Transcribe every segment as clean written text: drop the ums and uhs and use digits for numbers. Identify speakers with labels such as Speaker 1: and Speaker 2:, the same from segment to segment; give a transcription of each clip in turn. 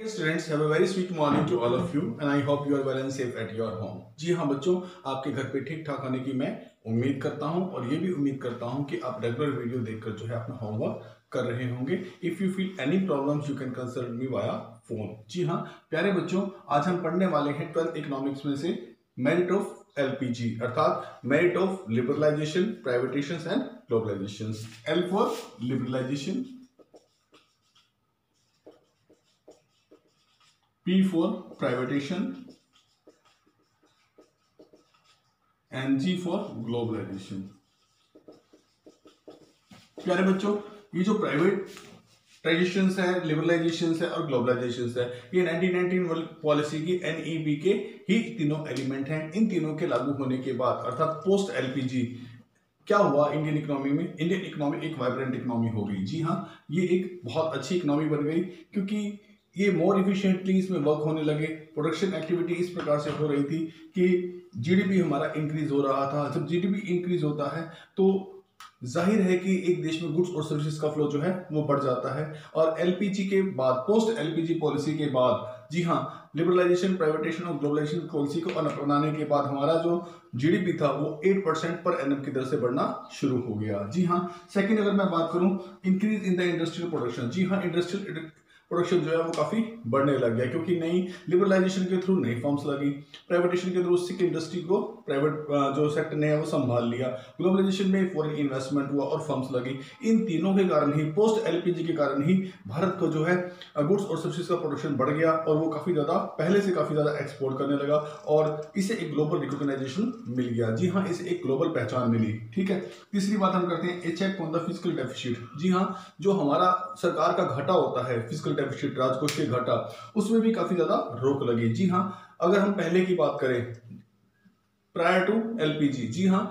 Speaker 1: Students, have a very sweet morning to all of you and I hope you are well and safe at your home. जी हाँ बच्चों, आपके घर पे ठीक ठाक होने की मैं उम्मीद करता हूँ और ये भी उम्मीद करता हूँ कि आप रेगुलर वीडियो देखकर जो है अपना होमवर्क कर रहे होंगे. If you feel any problems you can consult me via phone. जी हाँ प्यारे बच्चों, आज हम पढ़ने वाले हैं 12th इकोनॉमिक्स में से मेरिट ऑफ एलपीजी अर्थात merit of liberalisation, privatisation and globalisation. L for liberalisation, P for privatization and G for globalization. प्यारे बच्चों, ये जो प्राइवेटाइजेशन है, लिबरलाइजेशन है और ग्लोबलाइजेशन है, ये 1919 पॉलिसी की NEP के ही तीनों एलिमेंट हैं. इन तीनों के लागू होने के बाद अर्थात पोस्ट LPG क्या हुआ इंडियन इकोनॉमी में? इंडियन इकोनॉमी एक वाइब्रेंट इकोनॉमी हो गई. जी हाँ, ये एक बहुत अच्छी इकोनॉमी बन गई क्योंकि ये मोर इफिशिएंटली इसमें वर्क होने लगे. प्रोडक्शन एक्टिविटी इस प्रकार से हो रही थी कि जीडीपी हमारा इंक्रीज हो रहा था. जब जीडीपी इंक्रीज होता है तो जाहिर है कि एक देश में गुड्स और सर्विसेज का फ्लो जो है वो बढ़ जाता है. और एलपीजी के बाद, पोस्ट एलपीजी पॉलिसी के बाद, जी हाँ, लिबरलाइजेशन, प्राइवेटाइजेशन और ग्लोबलाइजेशन पॉलिसी को अपनाने के बाद हमारा जो जीडीपी था वो 8% पर एनएम की दर से बढ़ना शुरू हो गया. जी हाँ. सेकंड अगर मैं बात करूं, increase in the industrial production. जी हाँ, इंडस्ट्रियल प्रोडक्शन जो है वो काफी बढ़ने लग गया क्योंकि नई लिबरलाइजेशन के थ्रू नई फर्म्स लगी, प्राइवेटाइजेशन के थ्रू सिक इंडस्ट्री को प्राइवेट जो सेक्टर ने वो संभाल लिया, ग्लोबलाइजेशन में फॉरेन इन्वेस्टमेंट हुआ और फर्म्स लगी. इन तीनों के कारण ही, पोस्ट एलपीजी के कारण ही भारत को जो है गुड्स और सर्विसेज का प्रोडक्शन बढ़ गया और वो काफी ज्यादा, पहले से काफी ज्यादा एक्सपोर्ट करने लगा और इसे एक ग्लोबल रिकॉग्नाइजेशन मिल गया. जी हाँ, इसे एक ग्लोबल पहचान मिली. ठीक है. तीसरी बात हम करते हैं, a check on the fiscal deficit. जी हाँ, जो हमारा सरकार का घाटा होता है, फिस्कल डेफिसिट, राजकोषीय घाटा, उसमें भी काफी ज्यादा रोक लगी. जी हाँ, अगर हम पहले की बात करें, प्रायर टू एलपीजी, जी हाँ,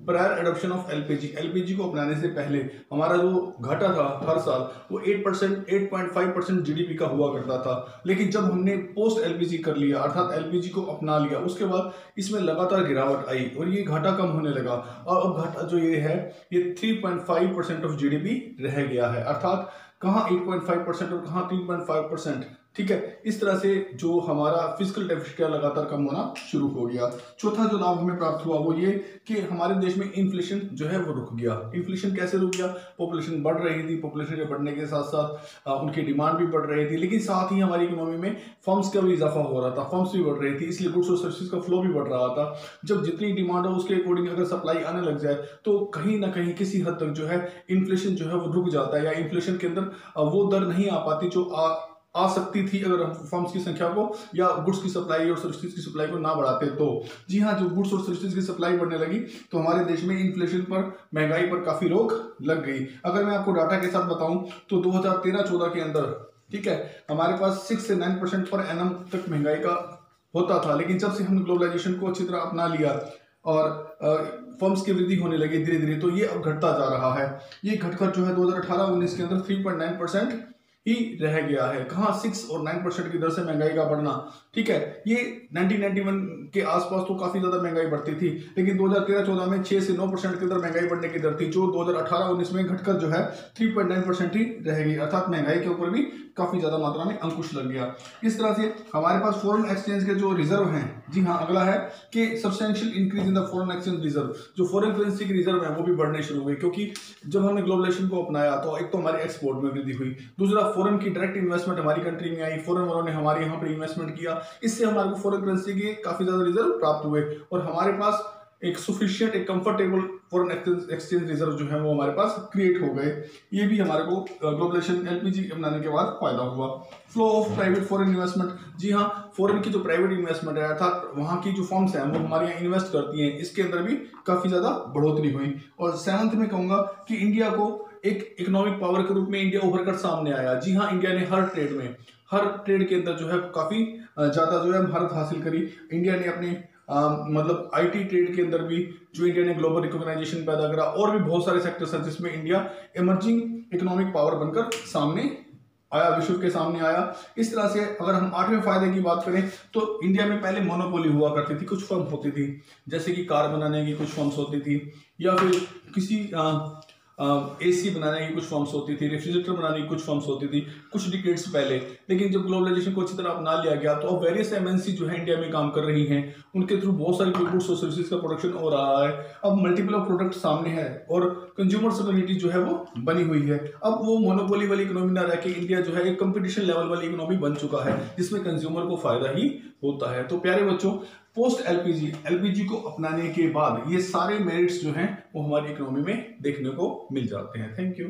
Speaker 1: प्रायर एडॉप्शन ऑफ एलपीजी को अपनाने से पहले हमारा जो घाटा था हर साल वो 8.5% जीडीपी का हुआ करता था. लेकिन जब हमने पोस्ट एलपीजी कर लिया अर्थात एलपीजी को अपना लिया, उसके बाद इसमें लगातार गिरावट आई और ये घाटा कम होने लगा और अब घाटा जो ये है ये 3.5% ऑफ जीडीपी रह गया है. अर्थात कहाँ 8.5% और कहाँ 3.5%. ठीक है. इस तरह से जो हमारा फिस्कल डेफिसिट लगातार कम होना शुरू हो गया. चौथा जो लाभ हमें प्राप्त हुआ वो ये कि हमारे देश में इन्फ्लेशन जो है वो रुक गया. इन्फ्लेशन कैसे रुक गया? पॉपुलेशन बढ़ रही थी, पॉपुलेशन के बढ़ने के साथ साथ उनकी डिमांड भी बढ़ रही थी, लेकिन साथ ही हमारी इकोनॉमी में फर्म्स का भी इजाफा हो रहा था, फर्म्स भी बढ़ रही थी, इसलिए गुड्स और सर्विसेज का फ्लो भी बढ़ रहा था. जब जितनी डिमांड हो उसके अकॉर्डिंग अगर सप्लाई आने लग जाए तो कहीं ना कहीं किसी हद तक जो है इन्फ्लेशन जो है वो रुक जाता है या इन्फ्लेशन के अंदर वो दर नहीं आ पाती जो आ सकती थी अगर हम फर्म्स की संख्या को या गुड्स की सप्लाई और सर्विसेज की सप्लाई को ना बढ़ाते तो. जी हाँ, जो गुड्स और सर्विसेज की सप्लाई बढ़ने लगी तो हमारे देश में इन्फ्लेशन पर, महंगाई पर काफी रोक लग गई. अगर मैं आपको डाटा के साथ बताऊं तो 2013-14 के अंदर, ठीक है, हमारे पास 6 से 9% पर एनम तक महंगाई का होता था. लेकिन जब से हमने ग्लोबलाइजेशन को अच्छी तरह अपना लिया और फर्म्स की वृद्धि होने लगी धीरे धीरे, तो ये अब घटता जा रहा है. ये घटकर जो है 2018-19 के अंदर 3.9% ही रह गया है. कहाँ 6 और 9% की दर से महंगाई का बढ़ना. ठीक है. ये 1991 के आसपास तो काफी ज्यादा महंगाई बढ़ती थी, लेकिन 2013-14 में 6 से 9% की दर महंगाई बढ़ने की दर थी, जो 2018-19 में घटकर जो है 3.9% ही रह गई. अर्थात महंगाई के ऊपर भी काफी ज्यादा मात्रा में अंकुश लग गया. इस तरह से हमारे पास फॉरेन एक्सचेंज के जो रिजर्व हैं, जी हाँ, अगला है कि substantial increase in the foreign exchange reserve. जो फॉरेन करेंसी की रिजर्व है वो भी बढ़ने शुरू हुई क्योंकि जब हमने ग्लोबलाइजेशन को अपनाया तो एक तो हमारे एक्सपोर्ट में वृद्धि हुई, दूसरा फॉरेन की डायरेक्ट इन्वेस्टमेंट हमारी कंट्री में आई, फॉरेन वालों ने हमारे यहाँ पर इन्वेस्टमेंट किया, इससे हमारे को फॉरेन करेंसी के काफी ज्यादा रिजर्व प्राप्त हुए और हमारे पास एक सफिशिएंट, एक कंफर्टेबल फॉरेन एक्सचेंज रिजर्व जो है वो हमारे पास क्रिएट हो गए. ये भी हमारे को ग्लोबलाइजेशन एलपीजी अपनाने के बाद फायदा हुआ. Flow of private foreign investment. जी हाँ, फॉरेन की जो प्राइवेट इन्वेस्टमेंट है अर्थात वहाँ की जो फर्म्स हैं वो हमारे यहाँ इन्वेस्ट करती हैं, इसके अंदर भी काफी ज्यादा बढ़ोतरी हुई. और 7th में कहूंगा कि इंडिया को एक इकोनॉमिक पावर के रूप में इंडिया उभर कर सामने आया. जी हाँ, इंडिया ने हर ट्रेड के अंदर जो है काफी ज्यादा जो है महारत हासिल करी. इंडिया ने अपने मतलब आईटी ट्रेड के अंदर भी जो इंडिया ने ग्लोबल रिकॉग्नाइजेशन पैदा करा और भी बहुत सारे सेक्टर्स हैं जिसमें इंडिया इमर्जिंग इकोनॉमिक पावर बनकर सामने आया, विश्व के सामने आया. इस तरह से अगर हम 8वें फायदे की बात करें तो इंडिया में पहले मोनोपोली हुआ करती थी, कुछ फर्म होती थी, जैसे कि कार बनाने की कुछ फर्म्स होती थी या फिर किसी एसी बनाने की कुछ फर्म्स होती थी, रेफ्रिजरेटर बनाने की कुछ फर्म्स होती थी कुछ डिकेड्स पहले। लेकिन जब ग्लोबलाइजेशन को अच्छी तरह अपना लिया गया तो अब वेरियस एमएनसी जो है इंडिया में काम कर रही हैं, उनके थ्रू बहुत सारे गुड्स और सर्विसेज का प्रोडक्शन हो रहा है। अब मल्टीपल ऑफ प्रोडक्ट सामने है और कंज्यूमर कम्युनिटी जो है वो बनी हुई है। अब वो मोनोपोली वाली इकोनॉमी ना रह के इंडिया जो है एक कंपटीशन लेवल वाली इकोनॉमी बन चुका है, जिसमें कंज्यूमर को फायदा ही होता है। तो प्यारे बच्चों, पोस्ट एलपीजी को अपनाने के बाद ये सारे मेरिट्स जो हैं वो हमारी इकोनॉमी में देखने को मिल जाते हैं। Thank you.